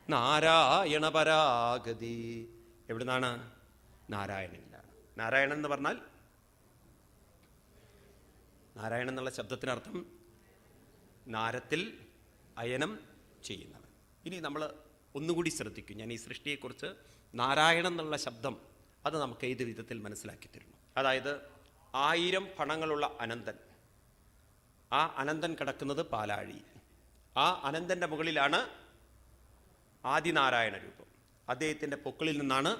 നാരായണ പരാഗതി. എവിടുന്നാണ്? നാരായണനിലാണ്. നാരായണൻ എന്ന് പറഞ്ഞാൽ, നാരായണൻ എന്നുള്ള ശബ്ദത്തിനർത്ഥം നാരത്തിൽ അയനം ചെയ്യുന്നവൻ. ഇനി നമ്മൾ ഒന്നുകൂടി ശ്രദ്ധിക്കും. ഞാൻ ഈ സൃഷ്ടിയെക്കുറിച്ച് നാരായണൻ എന്നുള്ള ശബ്ദം അത് നമുക്ക് ഏത് വിധത്തിൽ മനസ്സിലാക്കി തരുന്നു. അതായത് 1000 ഫണങ്ങളുള്ള അനന്തൻ, ആ അനന്തൻ കിടക്കുന്നത് പാലാഴി. ആ അനന്തൻ്റെ മുകളിലാണ് ആദിനാരായണ രൂപം. അദ്ദേഹത്തിൻ്റെ പൊക്കിളിൽ നിന്നാണ്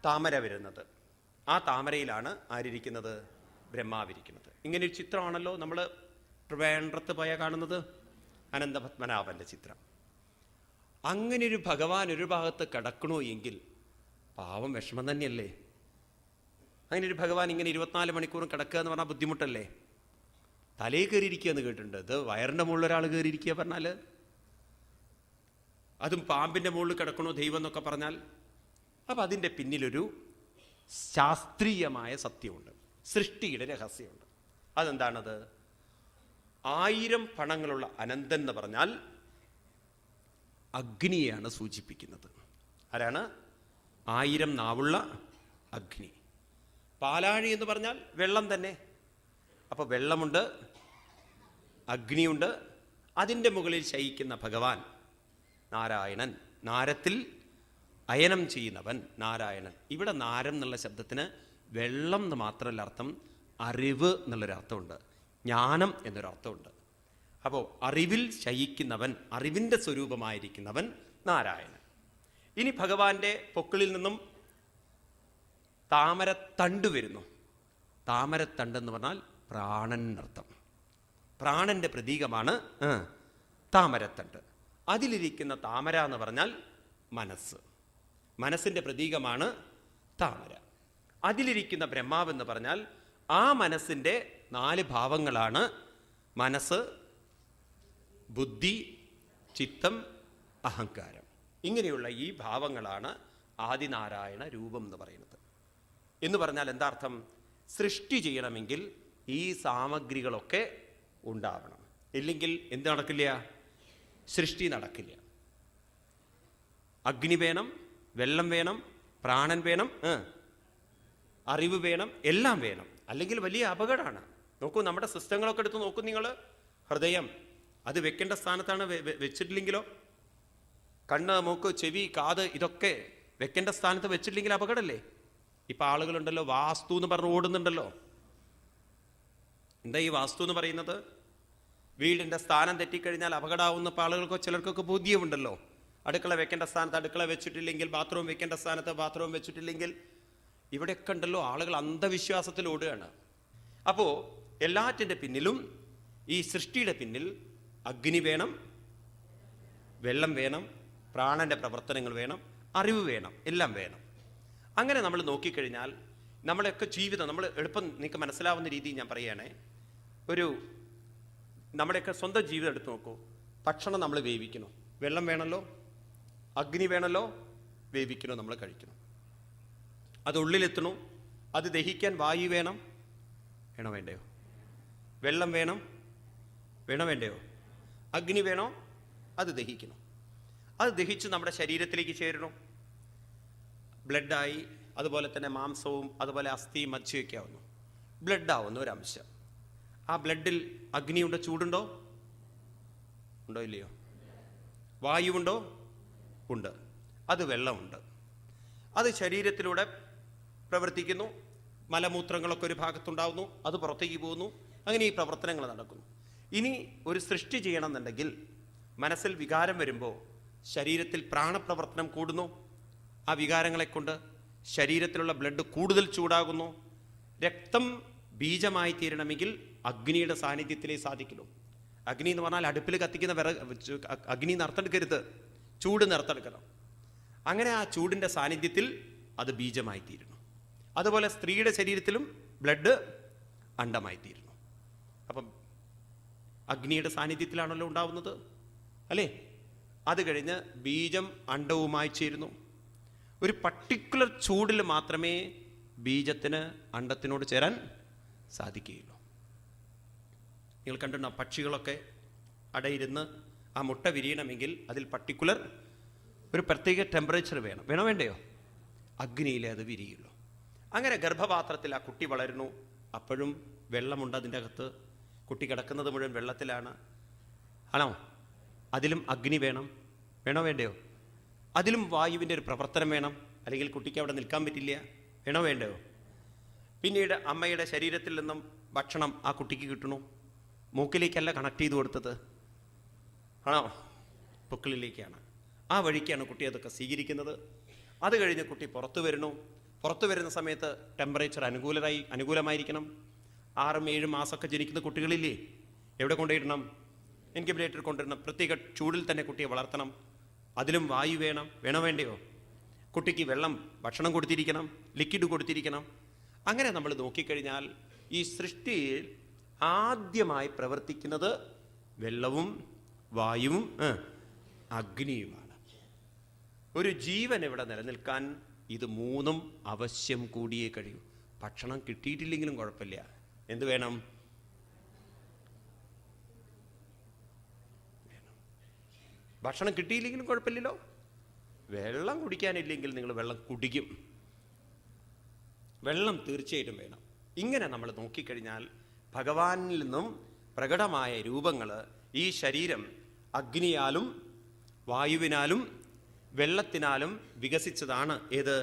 താമര വരുന്നത്. ആ താമരയിലാണ് ആരിയ്ക്കുന്നത്? ബ്രഹ്മാവിരിക്കുന്നത്. ഇങ്ങനെയൊരു ചിത്രമാണല്ലോ നമ്മൾ ട്രിവാൻഡ്രത്ത് പോയാൽ കാണുന്നത്, അനന്തപത്മനാഭൻ്റെ ചിത്രം. അങ്ങനെയൊരു ഭഗവാൻ ഒരു ഭാഗത്ത് കിടക്കണോ എങ്കിൽ പാവം വിഷമം തന്നെയല്ലേ? അങ്ങനെ ഒരു ഭഗവാൻ ഇങ്ങനെ 24 മണിക്കൂറും കിടക്കുക എന്ന് പറഞ്ഞാൽ ബുദ്ധിമുട്ടല്ലേ? തലയിൽ കയറിയിരിക്കുക എന്ന് കേട്ടിട്ടുണ്ട്. ഇത് വയറിൻ്റെ മുകളിൽ ഒരാൾ കയറിയിരിക്കുക പറഞ്ഞാൽ, അതും പാമ്പിൻ്റെ മുകളിൽ കിടക്കണോ ദൈവം എന്നൊക്കെ പറഞ്ഞാൽ, അപ്പം അതിൻ്റെ പിന്നിലൊരു ശാസ്ത്രീയമായ സത്യമുണ്ട്, സൃഷ്ടിയുടെ രഹസ്യമുണ്ട്. അതെന്താണത്? 1000 ഫണങ്ങളുള്ള അനന്തൻ എന്ന് പറഞ്ഞാൽ അഗ്നിയെയാണ് സൂചിപ്പിക്കുന്നത്. ആരാണ്? 1000 നാവുള്ള അഗ്നി. പാലാഴി എന്ന് പറഞ്ഞാൽ വെള്ളം തന്നെ. അപ്പോൾ വെള്ളമുണ്ട്, അഗ്നിയുണ്ട്, അതിൻ്റെ മുകളിൽ ശയിക്കുന്ന ഭഗവാൻ നാരായണൻ, നാരത്തിൽ അയനം ചെയ്യുന്നവൻ നാരായണൻ. ഇവിടെ നാരം എന്നുള്ള ശബ്ദത്തിന് വെള്ളം എന്ന് മാത്രമല്ല അർത്ഥം, അറിവ് എന്നുള്ളൊരർത്ഥമുണ്ട്, ജ്ഞാനം എന്നൊരർത്ഥമുണ്ട്. അപ്പോൾ അറിവിൽ ശയിക്കുന്നവൻ, അറിവിൻ്റെ സ്വരൂപമായിരിക്കുന്നവൻ നാരായണൻ. ഇനി ഭഗവാന്റെ പൊക്കിളിൽ നിന്നും താമരത്തണ്ട് വരുന്നു. താമരത്തണ്ടെന്ന് പറഞ്ഞാൽ പ്രാണൻ എന്നർത്ഥം. പ്രാണന്റെ പ്രതീകമാണ് താമരത്തണ്ട്. അതിലിരിക്കുന്ന താമര എന്ന് പറഞ്ഞാൽ മനസ്സ്, മനസ്സിൻ്റെ പ്രതീകമാണ് താമര. അതിലിരിക്കുന്ന ബ്രഹ്മാവെന്ന് പറഞ്ഞാൽ ആ മനസ്സിൻ്റെ 4 ഭാവങ്ങളാണ് മനസ്സ്, ബുദ്ധി, ചിത്തം, അഹങ്കാരം. ഇങ്ങനെയുള്ള ഈ ഭാവങ്ങളാണ് ആദിനാരായണ രൂപം എന്ന് പറയുന്നത്. എന്ന് പറഞ്ഞാൽ എന്താർത്ഥം? സൃഷ്ടി ചെയ്യണമെങ്കിൽ ഈ സാമഗ്രികളൊക്കെ ഉണ്ടാവണം, ഇല്ലെങ്കിൽ എന്ത് നടക്കില്ല? സൃഷ്ടി നടക്കില്ല. അഗ്നി വേണം, വെള്ളം വേണം, പ്രാണൻ വേണം, അറിവ് വേണം, എല്ലാം വേണം, അല്ലെങ്കിൽ വലിയ അപകടമാണ്. നോക്കൂ, നമ്മുടെ സിസ്റ്റങ്ങളൊക്കെ എടുത്ത് നോക്കൂ നിങ്ങൾ. ഹൃദയം അത് വെക്കേണ്ട സ്ഥാനത്താണ് വെച്ചിട്ടില്ലെങ്കിലോ? കണ്ണ്, മൂക്ക്, ചെവി, കാത് ഇതൊക്കെ വെക്കേണ്ട സ്ഥാനത്ത് വെച്ചിട്ടില്ലെങ്കിൽ അപകടമല്ലേ? ഇപ്പം ആളുകളുണ്ടല്ലോ വാസ്തു എന്ന് പറഞ്ഞ് ഓടുന്നുണ്ടല്ലോ. എന്താ ഈ വാസ്തു എന്ന് പറയുന്നത്? വീടിൻ്റെ സ്ഥാനം തെറ്റിക്കഴിഞ്ഞാൽ അപകടമാവുന്ന ആളുകൾക്കോ ചിലർക്കൊക്കെ ബോധ്യമുണ്ടല്ലോ. അടുക്കള വെക്കേണ്ട സ്ഥാനത്ത് അടുക്കള വെച്ചിട്ടില്ലെങ്കിൽ, ബാത്റൂം വെക്കേണ്ട സ്ഥാനത്ത് ബാത്റൂം വെച്ചിട്ടില്ലെങ്കിൽ, ഇവിടെയൊക്കെ ഉണ്ടല്ലോ ആളുകൾ അന്ധവിശ്വാസത്തിൽ ഓടുകയാണ്. അപ്പോൾ എല്ലാറ്റിൻ്റെ പിന്നിലും, ഈ സൃഷ്ടിയുടെ പിന്നിൽ അഗ്നി വേണം, വെള്ളം വേണം, പ്രാണന്റെ പ്രവർത്തനങ്ങൾ വേണം, അറിവ് വേണം, എല്ലാം വേണം. അങ്ങനെ നമ്മൾ നോക്കിക്കഴിഞ്ഞാൽ നമ്മളെയൊക്കെ ജീവിതം, നമ്മൾ എളുപ്പം നിങ്ങൾക്ക് മനസ്സിലാവുന്ന രീതിയിൽ ഞാൻ പറയുകയാണേ, നമ്മുടെയൊക്കെ സ്വന്തം ജീവിതം എടുത്ത് നോക്കൂ. ഭക്ഷണം നമ്മൾ വേവിക്കണം, വെള്ളം വേണമല്ലോ, അഗ്നി വേണമല്ലോ, വേവിക്കണോ, നമ്മൾ കഴിക്കണം. അത് ഉള്ളിലെത്തണോ, അത് ദഹിക്കാൻ വായു വേണം, വേണോ വേണ്ടയോ? വെള്ളം വേണം, വേണോ വേണ്ടയോ? അഗ്നി വേണോ, അത് ദഹിക്കണം. അത് ദഹിച്ച് നമ്മുടെ ശരീരത്തിലേക്ക് ചേരണം, ബ്ലഡായി, അതുപോലെ തന്നെ മാംസവും അതുപോലെ അസ്ഥി മജ്ജയൊക്കെ ആവുന്നു, ബ്ലഡാവുന്ന ഒരംശം. ആ ബ്ലഡിൽ അഗ്നിയുണ്ടോ, ചൂടുണ്ടോ, ഉണ്ടോ ഇല്ലയോ? വായുവുണ്ടോ? ഉണ്ട്. അത് വെള്ളമുണ്ട്. അത് ശരീരത്തിലൂടെ പ്രവർത്തിക്കുന്നു, മലമൂത്രങ്ങളൊക്കെ ഒരു ഭാഗത്തുണ്ടാവുന്നു, അത് പുറത്തേക്ക് പോകുന്നു, അങ്ങനെ ഈ പ്രവർത്തനങ്ങൾ നടക്കുന്നു. ഇനി ഒരു സൃഷ്ടി ചെയ്യണമെന്നുണ്ടെങ്കിൽ മനസ്സിൽ വികാരം വരുമ്പോൾ ശരീരത്തിൽ പ്രാണപ്രവർത്തനം കൂടുന്നു. ആ വികാരങ്ങളെ കൊണ്ട് ശരീരത്തിലുള്ള ബ്ലഡ് കൂടുതൽ ചൂടാകുന്നു. രക്തം ബീജമായി തീരണമെങ്കിൽ അഗ്നിയുടെ സാന്നിധ്യത്തിലേ സാധിക്കുള്ളൂ. അഗ്നി എന്ന് പറഞ്ഞാൽ അടുപ്പിൽ കത്തിക്കുന്ന അഗ്നി നറുത്തെടുക്കരുത്, ചൂട് നറുത്തെടുക്കണം. അങ്ങനെ ആ ചൂടിൻ്റെ സാന്നിധ്യത്തിൽ അത് ബീജമായി തീരുന്നു. അതുപോലെ സ്ത്രീയുടെ ശരീരത്തിലും ബ്ലഡ് അണ്ഡമായി തീരുന്നു. അപ്പം അഗ്നിയുടെ സാന്നിധ്യത്തിലാണല്ലോ ഉണ്ടാവുന്നത്, അല്ലേ? അത് കഴിഞ്ഞ് ബീജം അണ്ഡവുമായി ചേരുന്നു. ഒരു പർട്ടിക്കുലർ ചൂടിൽ മാത്രമേ ബീജത്തിന് അണ്ഡത്തിനോട് ചേരാൻ സാധിക്കുകയുള്ളൂ. നിങ്ങൾ കണ്ടിട്ടുണ്ടോ പക്ഷികളൊക്കെ അടയിരുന്ന് ആ മുട്ട വിരിയണമെങ്കിൽ അതിൽ പർട്ടിക്കുലർ ഒരു പ്രത്യേക ടെമ്പറേച്ചർ വേണോ വേണ്ടയോ? അഗ്നിയിലേ അത് വിരിയുള്ളൂ. അങ്ങനെ ഗർഭപാത്രത്തിൽ ആ കുട്ടി വളരുന്നു. അപ്പോഴും വെള്ളമുണ്ട് അതിൻ്റെ അകത്ത്. കുട്ടി കിടക്കുന്നത് മുഴുവൻ വെള്ളത്തിലാണ്. ആണോ? അതിലും അഗ്നി വേണോ വേണ്ടയോ? അതിലും വായുവിൻ്റെ ഒരു പ്രവർത്തനം വേണം, അല്ലെങ്കിൽ കുട്ടിക്ക് അവിടെ നിൽക്കാൻ പറ്റില്ല. വേണോ വേണ്ടയോ? പിന്നീട് അമ്മയുടെ ശരീരത്തിൽ നിന്നും ഭക്ഷണം ആ കുട്ടിക്ക് കിട്ടണു. മൂക്കിലേക്കല്ല കണക്ട് ചെയ്ത് കൊടുത്തത്, ആണോ? പൊക്കിളിലേക്കാണ്. ആ വഴിക്കാണ് കുട്ടി അതൊക്കെ സ്വീകരിക്കുന്നത്. അത് കഴിഞ്ഞ് കുട്ടി പുറത്തു വരുന്നു. പുറത്തു വരുന്ന സമയത്ത് ടെമ്പറേച്ചർ അനുകൂലമായിരിക്കണം. 6-7 മാസമൊക്കെ ജനിക്കുന്ന കുട്ടികളില്ലേ, എവിടെ കൊണ്ടുപോയിടണം? ഇൻക്യുബേറ്റർ കൊണ്ടുവരണം. പ്രത്യേക ചൂടിൽ തന്നെ കുട്ടിയെ വളർത്തണം. അതിലും വായു വേണോ വേണ്ടയോ? കുട്ടിക്ക് ഭക്ഷണം കൊടുത്തിരിക്കണം, ലിക്വിഡ് കൊടുത്തിരിക്കണം. അങ്ങനെ നമ്മൾ നോക്കിക്കഴിഞ്ഞാൽ ഈ സൃഷ്ടിയിൽ ആദ്യമായി പ്രവർത്തിക്കുന്നത് വെള്ളവും വായുവും അഗ്നിയുമാണ്. ഒരു ജീവൻ ഇവിടെ നിലനിൽക്കാൻ ഇത് മൂന്നും അവശ്യം കൂടിയേ കഴിയൂ. ഭക്ഷണം കിട്ടിയിട്ടില്ലെങ്കിലും കുഴപ്പമില്ല. എന്ത് വേണം? ഭക്ഷണം കിട്ടിയില്ലെങ്കിലും കുഴപ്പമില്ലല്ലോ. വെള്ളം കുടിക്കാനില്ലെങ്കിൽ നിങ്ങൾ വെള്ളം കുടിക്കും. വെള്ളം തീർച്ചയായിട്ടും വേണം. ഇങ്ങനെ നമ്മൾ നോക്കിക്കഴിഞ്ഞാൽ ഭഗവാനിൽ നിന്നും പ്രകടമായ രൂപങ്ങൾ, ഈ ശരീരം അഗ്നിയാലും വായുവിനാലും വെള്ളത്തിനാലും വികസിച്ചതാണ്. ഏത്?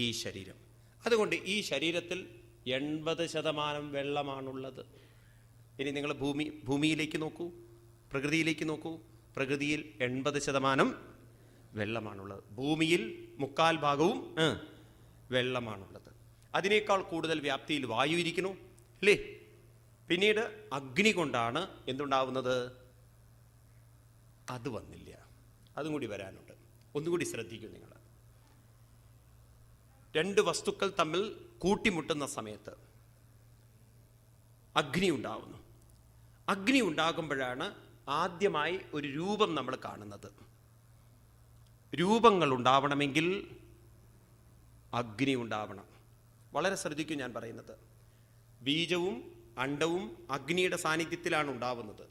ഈ ശരീരം. അതുകൊണ്ട് ഈ ശരീരത്തിൽ 80% വെള്ളമാണുള്ളത്. ഇനി നിങ്ങൾ ഭൂമിയിലേക്ക് നോക്കൂ, പ്രകൃതിയിലേക്ക് നോക്കൂ. പ്രകൃതിയിൽ 80% വെള്ളമാണുള്ളത്. ഭൂമിയിൽ 3/4 വെള്ളമാണുള്ളത്. അതിനേക്കാൾ കൂടുതൽ വ്യാപ്തിയിൽ വായു ഇരിക്കുന്നു, അല്ലേ? പിന്നീട് അഗ്നി കൊണ്ടാണ് എന്തുണ്ടാവുന്നത്? അത് വന്നില്ല, അതും കൂടി വരാനുണ്ട്. ഒന്നുകൂടി ശ്രദ്ധിക്കൂ നിങ്ങൾ. 2 വസ്തുക്കൾ തമ്മിൽ കൂട്ടിമുട്ടുന്ന സമയത്ത് അഗ്നി ഉണ്ടാവുന്നു. അഗ്നി ഉണ്ടാകുമ്പോഴാണ് ആദ്യമായി ഒരു രൂപം നമ്മൾ കാണുന്നത്. രൂപങ്ങൾ ഉണ്ടാവണമെങ്കിൽ അഗ്നി ഉണ്ടാവണം. വളരെ ശ്രദ്ധിക്കും ഞാൻ പറയുന്നത്. ബീജവും അണ്ടവും അഗ്നിയുടെ സാന്നിധ്യത്തിലാണ് ഉണ്ടാവുന്നത്.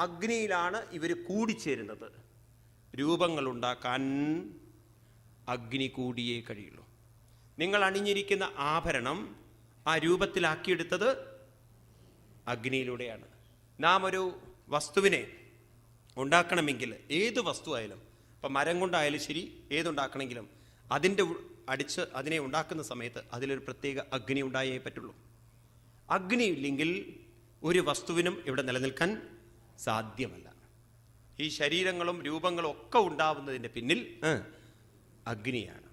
അഗ്നിയിലാണ് ഇവർ കൂടിച്ചേരുന്നത്. രൂപങ്ങൾ ഉണ്ടാക്കാൻ അഗ്നി കൂടിയേ കഴിയുള്ളൂ. നിങ്ങൾ അണിഞ്ഞിരിക്കുന്ന ആഭരണം ആ രൂപത്തിലാക്കിയെടുത്തത് അഗ്നിയിലൂടെയാണ്. നാം ഒരു വസ്തുവിനെ ഉണ്ടാക്കണമെങ്കിൽ, ഏത് വസ്തു ആയാലും, ഇപ്പം മരം കൊണ്ടായാലും ശരി, ഏതുണ്ടാക്കണമെങ്കിലും അടിച്ച് അതിനെ ഉണ്ടാക്കുന്ന സമയത്ത് അതിലൊരു പ്രത്യേക അഗ്നി ഉണ്ടായേ പറ്റുള്ളൂ. അഗ്നി ഇല്ലെങ്കിൽ ഒരു വസ്തുവിനും ഇവിടെ നിലനിൽക്കാൻ സാധ്യമല്ല. ഈ ശരീരങ്ങളും രൂപങ്ങളും ഒക്കെ ഉണ്ടാവുന്നതിൻ്റെ പിന്നിൽ അഗ്നിയാണ്.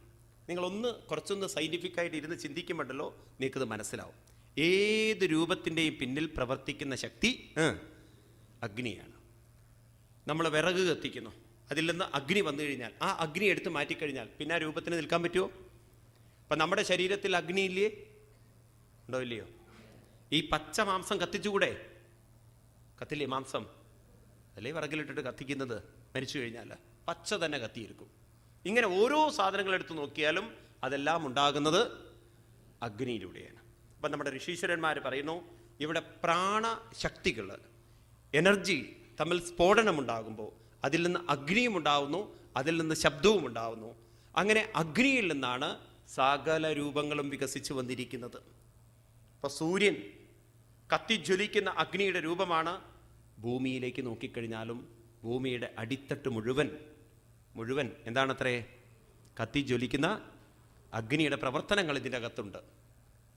നിങ്ങളൊന്ന് കുറച്ചൊന്ന് സയൻറ്റിഫിക്കായിട്ട് ഇരുന്ന് ചിന്തിക്കുമ്പോഴല്ലോ നിങ്ങൾക്കത് മനസ്സിലാവും. ഏത് രൂപത്തിൻ്റെയും പിന്നിൽ പ്രവർത്തിക്കുന്ന ശക്തി അഗ്നിയാണ്. നമ്മൾ വിറക് കത്തിക്കുന്നു, അതിൽ നിന്ന് അഗ്നി വന്നു കഴിഞ്ഞാൽ, ആ അഗ്നി എടുത്ത് മാറ്റിക്കഴിഞ്ഞാൽ പിന്നെ ആ രൂപത്തിന് നിൽക്കാൻ പറ്റുമോ? അപ്പം നമ്മുടെ ശരീരത്തിൽ അഗ്നി ഇല്ലേ? ഉണ്ടോ ഇല്ലയോ? ഈ പച്ച മാംസം കത്തിച്ചുകൂടെ? കത്തില്ലേ മാംസം? അല്ലേ വിറകിലിട്ടിട്ട് കത്തിക്കുന്നത്? മരിച്ചു കഴിഞ്ഞാൽ പച്ച തന്നെ കത്തിയിരിക്കും. ഇങ്ങനെ ഓരോ സാധനങ്ങൾ എടുത്ത് നോക്കിയാലും അതെല്ലാം ഉണ്ടാകുന്നത് അഗ്നിയിലൂടെയാണ്. അപ്പം നമ്മുടെ ഋഷീശ്വരന്മാർ പറയുന്നു, ഇവിടെ പ്രാണശക്തികൾ, എനർജി തമ്മിൽ സ്ഫോടനമുണ്ടാകുമ്പോൾ അതിൽ നിന്ന് അഗ്നിയും ഉണ്ടാവുന്നു, അതിൽ നിന്ന് ശബ്ദവും ഉണ്ടാവുന്നു. അങ്ങനെ അഗ്നിയിൽ നിന്നാണ് സകല രൂപങ്ങളും വികസിച്ച് വന്നിരിക്കുന്നത്. ഇപ്പോൾ സൂര്യൻ കത്തിജ്വലിക്കുന്ന അഗ്നിയുടെ രൂപമാണ്. ഭൂമിയിലേക്ക് നോക്കിക്കഴിഞ്ഞാലും ഭൂമിയുടെ അടിത്തട്ട് മുഴുവൻ എന്താണത്രേ? കത്തിജ്വലിക്കുന്ന അഗ്നിയുടെ പ്രവർത്തനങ്ങൾ ഇതിൻ്റെ അകത്തുണ്ട്.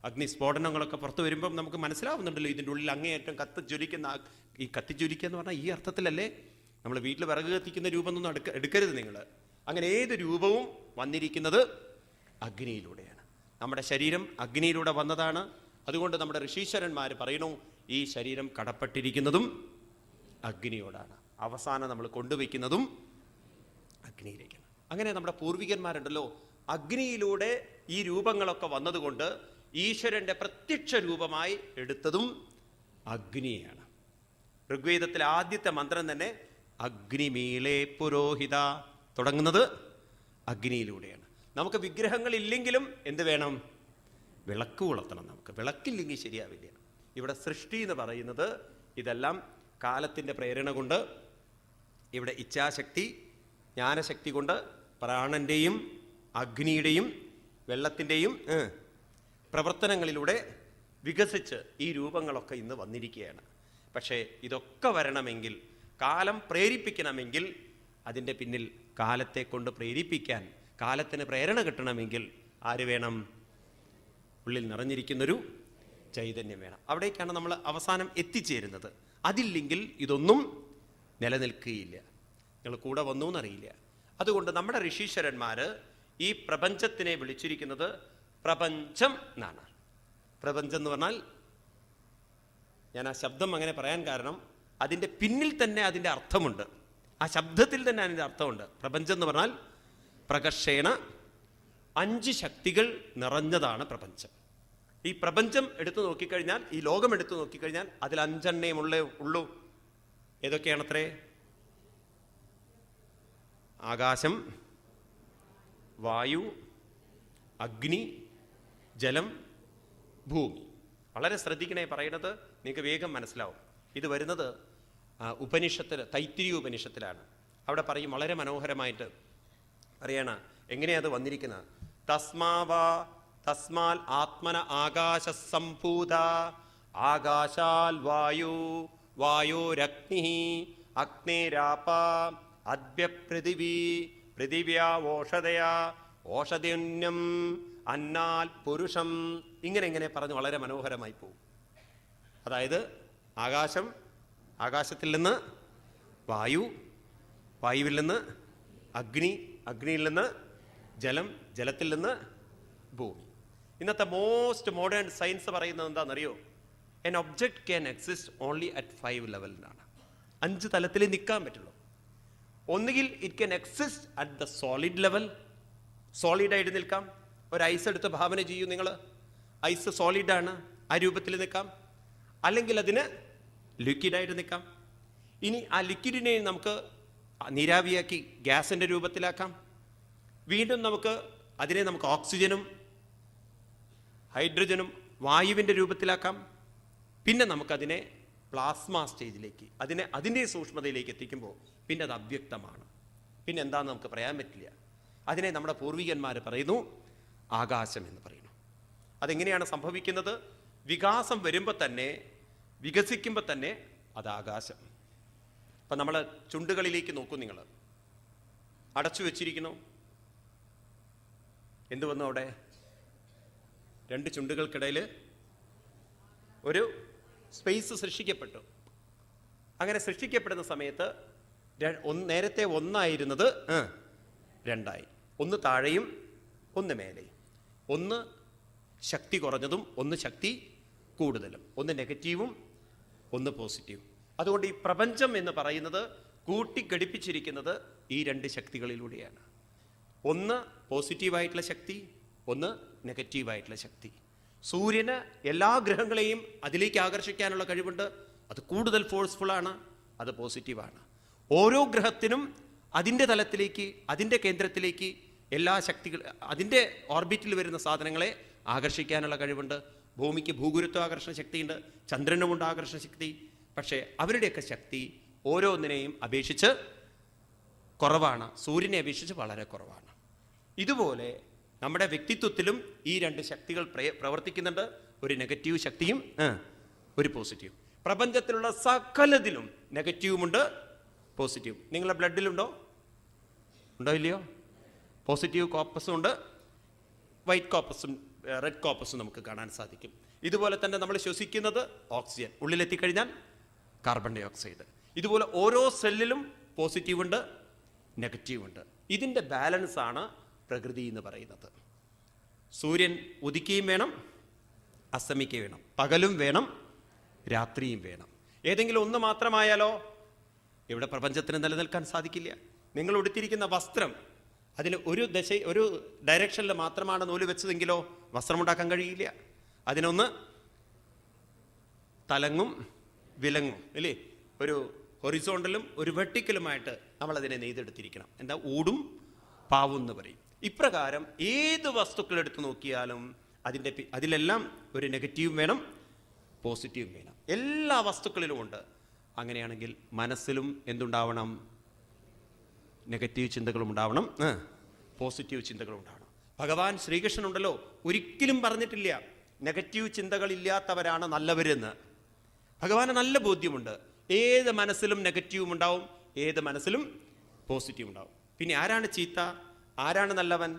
അഗ്നിസ്ഫോടനങ്ങളൊക്കെ പുറത്തു വരുമ്പം നമുക്ക് മനസ്സിലാവുന്നുണ്ടല്ലോ, ഇതിൻ്റെ ഉള്ളിൽ അങ്ങേയറ്റം കത്തിജ്വലിക്കുന്ന. ഈ കത്തിജ്വലിക്കുക എന്ന് പറഞ്ഞാൽ ഈ അർത്ഥത്തിലല്ലേ. നമ്മൾ വീട്ടിൽ വിറക് കത്തിക്കുന്ന രൂപമൊന്നും എടുക്കരുത് നിങ്ങൾ. അങ്ങനെ ഏത് രൂപവും വന്നിരിക്കുന്നത് അഗ്നിയിലൂടെയാണ്. നമ്മുടെ ശരീരം അഗ്നിയിലൂടെ വന്നതാണ്. അതുകൊണ്ട് നമ്മുടെ ഋഷീശ്വരന്മാർ പറയുന്നു, ഈ ശരീരം കടപ്പെട്ടിരിക്കുന്നതും അഗ്നിയോടാണ്. അവസാനം നമ്മൾ കൊണ്ടുവയ്ക്കുന്നതും അഗ്നിയിലേക്കാണ്. അങ്ങനെ നമ്മുടെ പൂർവികന്മാരുണ്ടല്ലോ, അഗ്നിയിലൂടെ ഈ രൂപങ്ങളൊക്കെ വന്നതുകൊണ്ട് ഈശ്വരൻ്റെ പ്രത്യക്ഷ രൂപമായി എടുത്തതും അഗ്നിയാണ്. ഋഗ്വേദത്തിലെ ആദ്യത്തെ മന്ത്രം തന്നെ അഗ്നിമീളേ പുരോഹിത, തുടങ്ങുന്നത് അഗ്നിയിലൂടെയാണ്. നമുക്ക് വിഗ്രഹങ്ങളില്ലെങ്കിലും എന്ത് വേണം? വിളക്ക് കൊളുത്തണം. നമുക്ക് വിളക്കില്ലെങ്കിൽ ശരിയാവില്ല. ഇവിടെ സൃഷ്ടി എന്ന് പറയുന്നത് ഇതെല്ലാം കാലത്തിൻ്റെ പ്രേരണ കൊണ്ട് ഇവിടെ ഇച്ഛാശക്തി ജ്ഞാനശക്തി കൊണ്ട് പ്രാണന്റെയും അഗ്നിയുടെയും വെള്ളത്തിൻ്റെയും പ്രവർത്തനങ്ങളിലൂടെ വികസിച്ച് ഈ രൂപങ്ങളൊക്കെ ഇന്ന് വന്നിരിക്കുകയാണ്. പക്ഷേ ഇതൊക്കെ വരണമെങ്കിൽ, കാലം പ്രേരിപ്പിക്കണമെങ്കിൽ, അതിൻ്റെ പിന്നിൽ കാലത്തെ കൊണ്ട് പ്രേരിപ്പിക്കാൻ, കാലത്തിന് പ്രേരണ കിട്ടണമെങ്കിൽ ആര് വേണം? ഉള്ളിൽ നിറഞ്ഞിരിക്കുന്നൊരു ചൈതന്യം വേണം. അവിടേക്കാണ് നമ്മൾ അവസാനം എത്തിച്ചേരുന്നത്. അതില്ലെങ്കിൽ ഇതൊന്നും നിലനിൽക്കുകയില്ല. നിങ്ങൾ കൂടെ വന്നു എന്നറിയില്ല. അതുകൊണ്ട് നമ്മുടെ ഋഷീശ്വരന്മാർ ഈ പ്രപഞ്ചത്തിനെ വിളിച്ചിരിക്കുന്നത് പ്രപഞ്ചം എന്നാണ്. പ്രപഞ്ചം എന്ന് പറഞ്ഞാൽ, ഞാൻ ആ ശബ്ദം അങ്ങനെ പറയാൻ കാരണം അതിൻ്റെ പിന്നിൽ തന്നെ അതിൻ്റെ അർത്ഥമുണ്ട്. ആ ശബ്ദത്തിൽ തന്നെ അതിൻ്റെ അർത്ഥമുണ്ട്. പ്രപഞ്ചം എന്ന് പറഞ്ഞാൽ പ്രകർഷേണ 5 ശക്തികൾ നിറഞ്ഞതാണ് പ്രപഞ്ചം. ഈ പ്രപഞ്ചം എടുത്തു നോക്കിക്കഴിഞ്ഞാൽ, ഈ ലോകം എടുത്തു നോക്കിക്കഴിഞ്ഞാൽ അതിൽ 5 ഉള്ളൂ. ഏതൊക്കെയാണത്രേ? ആകാശം, വായു, അഗ്നി, ജലം, ഭൂമി. വളരെ ശ്രദ്ധിക്കണേ പറയുന്നത്, നിങ്ങൾക്ക് വേഗം മനസ്സിലാവും. ഇത് വരുന്നത് ഉപനിഷത്തിൽ, തൈത്തിരീയ ഉപനിഷത്തിലാണ്. അവിടെ പറയും വളരെ മനോഹരമായിട്ട് പറയണ എങ്ങനെയത് വന്നിരിക്കുന്നത്. തസ്മാൽ ആത്മന ആകാശ സംഭൂത ആകാശാൽ വായു വായോരഗ്നി അഗ്നേരാപ അദ്ഭ്യ പൃഥിവി പൃഥിവ്യാ ഓഷധയാ ഓഷധന്യം അന്നാൽ പുരുഷം. ഇങ്ങനെ പറഞ്ഞ് വളരെ മനോഹരമായി പോകും. അതായത് ആകാശം, ആകാശത്തിൽ നിന്ന് വായു, വായുവിൽ നിന്ന് അഗ്നി, അഗ്നിയിൽ നിന്ന് ജലം, ജലത്തിൽ നിന്ന് ഭൂമി. ഇന്നത്തെ മോസ്റ്റ് മോഡേൺ സയൻസ് പറയുന്നത് എന്താണെന്നറിയോ? An object can exist only at 5 ലെവലിലാണ്. 5 തലത്തിൽ നിൽക്കാൻ പറ്റുള്ളൂ. ഒന്നുകിൽ it can exist at the solid level, സോളിഡായിട്ട് നിൽക്കാം. ഒരു ഐസ് എടുത്ത് ഭാവന ചെയ്യൂ നിങ്ങൾ, ഐസ് സോളിഡാണ്, ആ രൂപത്തിൽ നിൽക്കാം. അല്ലെങ്കിൽ അതിന് ലിക്വിഡായിട്ട് നിൽക്കാം. ഇനി ആ ലിക്വിഡിനെ നമുക്ക് നീരാവിയാക്കി ഗ്യാസിൻ്റെ രൂപത്തിലാക്കാം. വീണ്ടും അതിനെ നമുക്ക് ഓക്സിജനും ഹൈഡ്രജനും വായുവിൻ്റെ രൂപത്തിലാക്കാം. പിന്നെ നമുക്കതിനെ പ്ലാസ്മ സ്റ്റേജിലേക്ക്, അതിൻ്റെ സൂക്ഷ്മതയിലേക്ക് എത്തിക്കുമ്പോൾ പിന്നെ അത് അവ്യക്തമാണ്. പിന്നെ എന്താണെന്ന് നമുക്ക് പറയാൻ പറ്റില്ല. അതിനെ നമ്മുടെ പൂർവികന്മാർ പറയുന്നു ആകാശം എന്ന് പറയുന്നു. അതെങ്ങനെയാണ് സംഭവിക്കുന്നത്? വികാസം വരുമ്പോൾ തന്നെ, വികസിക്കുമ്പോൾ തന്നെ അത് ആകാശം. അപ്പം നമ്മൾ ചുണ്ടുകളിലേക്ക് നോക്കൂ. നിങ്ങൾ അടച്ചു വെച്ചിരിക്കുന്നു. എന്തു വന്നു അവിടെ? 2 ചുണ്ടുകൾക്കിടയിൽ ഒരു സ്പേസ് സൃഷ്ടിക്കപ്പെട്ടു. അങ്ങനെ സൃഷ്ടിക്കപ്പെടുന്ന സമയത്ത് നേരത്തെ 1 ആയിരുന്നത് 2 ആയി. 1 താഴെയും 1 മേലെയും. 1 ശക്തി കുറഞ്ഞതും 1 ശക്തി കൂടുതലും. 1 നെഗറ്റീവും 1 പോസിറ്റീവും. അതുകൊണ്ട് ഈ പ്രപഞ്ചം എന്ന് പറയുന്നത് കൂട്ടിഘടിപ്പിച്ചിരിക്കുന്നത് ഈ 2 ശക്തികളിലൂടെയാണ്. 1 പോസിറ്റീവായിട്ടുള്ള ശക്തി, 1 നെഗറ്റീവായിട്ടുള്ള ശക്തി. സൂര്യന് എല്ലാ ഗ്രഹങ്ങളെയും അതിലേക്ക് ആകർഷിക്കാനുള്ള കഴിവുണ്ട്. അത് കൂടുതൽ ഫോഴ്സ്ഫുള്ളാണ്, അത് പോസിറ്റീവാണ്. ഓരോ ഗ്രഹത്തിനും അതിൻ്റെ തലത്തിലേക്ക്, അതിൻ്റെ കേന്ദ്രത്തിലേക്ക് എല്ലാ ശക്തികൾ, അതിൻ്റെ ഓർബിറ്റിൽ വരുന്ന സാധനങ്ങളെ ആകർഷിക്കാനുള്ള കഴിവുണ്ട്. ഭൂമിക്ക് ഭൂഗുരുത്വാകർഷണ ശക്തിയുണ്ട്, ചന്ദ്രനുമുണ്ട് ആകർഷണ ശക്തി. പക്ഷേ അവരുടെയൊക്കെ ശക്തി ഓരോന്നിനെയും അപേക്ഷിച്ച് കുറവാണ്, സൂര്യനെ അപേക്ഷിച്ച് വളരെ കുറവാണ്. ഇതുപോലെ നമ്മുടെ വ്യക്തിത്വത്തിലും ഈ 2 ശക്തികൾ പ്രവർത്തിക്കുന്നുണ്ട്. ഒരു നെഗറ്റീവ് ശക്തിയും ഒരു പോസിറ്റീവ്. പ്രപഞ്ചത്തിലുള്ള സകലതിലും നെഗറ്റീവുമുണ്ട്, പോസിറ്റീവ്. നിങ്ങളുടെ ബ്ലഡിലുണ്ടോ? ഉണ്ടോ ഇല്ലയോ? പോസിറ്റീവ് കോപ്പസും ഉണ്ട്, വൈറ്റ് കോപ്പസും റെഡ് കോപ്പസും നമുക്ക് കാണാൻ സാധിക്കും. ഇതുപോലെ തന്നെ നമ്മൾ ശ്വസിക്കുന്നത് ഓക്സിജൻ, ഉള്ളിലെത്തിക്കഴിഞ്ഞാൽ കാർബൺ ഡൈ ഓക്സൈഡ്. ഇതുപോലെ ഓരോ സെല്ലിലും പോസിറ്റീവ് ഉണ്ട്, നെഗറ്റീവ് ഉണ്ട്. ഇതിൻ്റെ ബാലൻസ് ആണ് പ്രകൃതി എന്ന് പറയുന്നത്. സൂര്യൻ ഉദിക്കുകയും വേണം, അസ്തമിക്കുകയും വേണം. പകലും വേണം, രാത്രിയും വേണം. ഏതെങ്കിലും ഒന്ന് മാത്രമായാലോ ഇവിടെ പ്രപഞ്ചത്തിന് നിലനിൽക്കാൻ സാധിക്കില്ല. നിങ്ങൾ ഉടുത്തിരിക്കുന്ന വസ്ത്രം, അതിൽ ഒരു ഡയറക്ഷനിൽ മാത്രമാണ് നൂല് വെച്ചതെങ്കിലോ വസ്ത്രമുണ്ടാക്കാൻ കഴിയില്ല. അതിനൊന്ന് തലങ്ങും വിലങ്ങും, അല്ലേ? ഒരു ഹൊറിസോണ്ടലും ഒരു വെർട്ടിക്കലുമായിട്ട് നമ്മളതിനെ നെയ്തെടുത്തിരിക്കണം. എന്താ? ഊടും പാവും എന്ന് പറയും. ഇപ്രകാരം ഏത് വസ്തുക്കളെടുത്ത് നോക്കിയാലും അതിലെല്ലാം ഒരു നെഗറ്റീവും വേണം, പോസിറ്റീവും വേണം. എല്ലാ വസ്തുക്കളിലും ഉണ്ട്. അങ്ങനെയാണെങ്കിൽ മനസ്സിലും എന്തുണ്ടാവണം? നെഗറ്റീവ് ചിന്തകളും ഉണ്ടാവണം, പോസിറ്റീവ് ചിന്തകളും ഉണ്ടാവണം. ഭഗവാൻ ശ്രീകൃഷ്ണൻ ഉണ്ടല്ലോ ഒരിക്കലും പറഞ്ഞിട്ടില്ല നെഗറ്റീവ് ചിന്തകളില്ലാത്തവരാണ് നല്ലവരെന്ന്. ഭഗവാന് നല്ല ബോധ്യമുണ്ട്. ഏത് മനസ്സിലും നെഗറ്റീവും ഉണ്ടാവും, ഏത് മനസ്സിലും പോസിറ്റീവ് ഉണ്ടാവും. പിന്നെ ആരാണ് ചീത്ത, ആരാണ് നല്ലവൻ?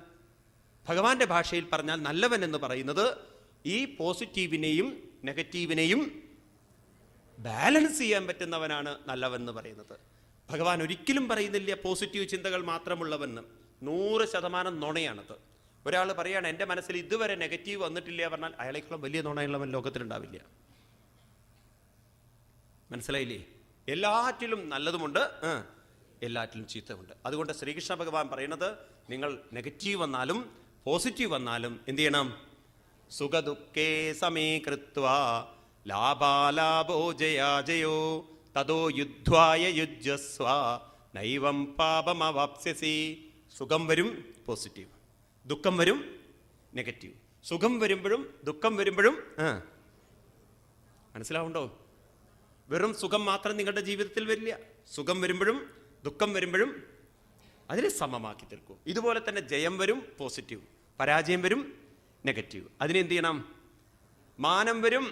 ഭഗവാന്റെ ഭാഷയിൽ പറഞ്ഞാൽ നല്ലവൻ എന്ന് പറയുന്നത് ഈ പോസിറ്റീവിനെയും നെഗറ്റീവിനെയും ബാലൻസ് ചെയ്യാൻ പറ്റുന്നവനാണ് നല്ലവൻ എന്ന് പറയുന്നത്. ഭഗവാൻ ഒരിക്കലും പറയുന്നില്ല പോസിറ്റീവ് ചിന്തകൾ മാത്രമുള്ളവെന്ന്. 100% നുണയാണത്. ഒരാൾ പറയാണ് എൻ്റെ മനസ്സിൽ ഇതുവരെ നെഗറ്റീവ് വന്നിട്ടില്ല പറഞ്ഞാൽ അയാളേക്കാളും വലിയ നുണയുള്ളവൻ ലോകത്തിലുണ്ടാവില്ല. മനസ്സിലായില്ലേ? എല്ലാറ്റിലും നല്ലതുമുണ്ട്, എല്ലാറ്റിലും ചീത്തമുണ്ട്. അതുകൊണ്ട് ശ്രീകൃഷ്ണ ഭഗവാൻ പറയുന്നത് നിങ്ങൾ നെഗറ്റീവ് വന്നാലും പോസിറ്റീവ് വന്നാലും എന്ത് ചെയ്യണം? സുഖദുഃഖേ സമീകൃത്വാ ലാഭാലാഭോ ജയാജയോ തതോ യുദ്ധ്വായ യുജ്യസ്വ നൈവം പാപമവാപ്സ്യസി. സുഖം വരും പോസിറ്റീവ്, ദുഃഖം വരും നെഗറ്റീവ്. സുഖം വരുമ്പോഴും ദുഃഖം വരുമ്പോഴും മനസ്സിലാവുണ്ടോ? വെറും സുഖം മാത്രം നിങ്ങളുടെ ജീവിതത്തിൽ വരില്ല. സുഖം വരുമ്പോഴും ദുഃഖം വരുമ്പോഴും അതിനെ സമമാക്കി തീർക്കൂ. ഇതുപോലെ തന്നെ ജയം വരും പോസിറ്റീവ്, പരാജയം വരും നെഗറ്റീവ്. അതിനെന്ത് ചെയ്യണം? മാനം വരും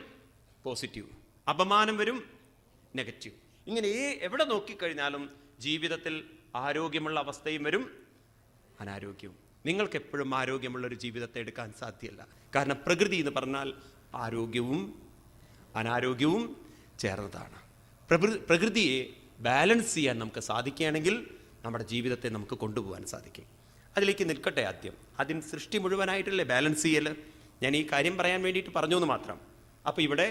പോസിറ്റീവ്, അപമാനം വരും നെഗറ്റീവ്. ഇങ്ങനെ എവിടെ നോക്കിക്കഴിഞ്ഞാലും ജീവിതത്തിൽ ആരോഗ്യമുള്ള അവസ്ഥയും വരും, അനാരോഗ്യവും. നിങ്ങൾക്ക് എപ്പോഴും ആരോഗ്യമുള്ളൊരു ജീവിതത്തെ എടുക്കാൻ സാധ്യമല്ല. കാരണം പ്രകൃതി എന്ന് പറഞ്ഞാൽ ആരോഗ്യവും അനാരോഗ്യവും ചേർന്നതാണ്. പ്രകൃതിയെ ബാലൻസ് ചെയ്യാൻ നമുക്ക് സാധിക്കുകയാണെങ്കിൽ നമ്മുടെ ജീവിതത്തെ നമുക്ക് കൊണ്ടുപോകാൻ സാധിക്കും. അതിലേക്ക് നിൽക്കട്ടെ. ആദ്യം സൃഷ്ടി മുഴുവനായിട്ടല്ലേ ബാലൻസ് ചെയ്യൽ. ഞാൻ ഈ കാര്യം പറയാൻ വേണ്ടിയിട്ട് പറഞ്ഞു എന്ന് മാത്രം. അപ്പോൾ ഇവിടെ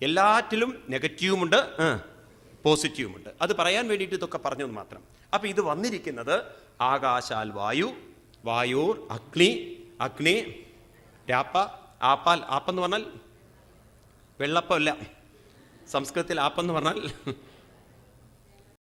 എല്ലാറ്റിലും നെഗറ്റീവുമുണ്ട്, പോസിറ്റീവുമുണ്ട്. അത് പറയാൻ വേണ്ടിയിട്ട് ഇതൊക്കെ പറഞ്ഞു എന്ന് മാത്രം. അപ്പോൾ ഇത് വന്നിരിക്കുന്നത് ആകാശാൽ വായു, വായോർ അഗ്നി, അഗ്നി രാപ്പ, ആപ്പാൽ. ആപ്പെന്ന് പറഞ്ഞാൽ വെള്ളപ്പമല്ല, സംസ്കൃതത്തിൽ ആപ്പെന്ന് പറഞ്ഞാൽ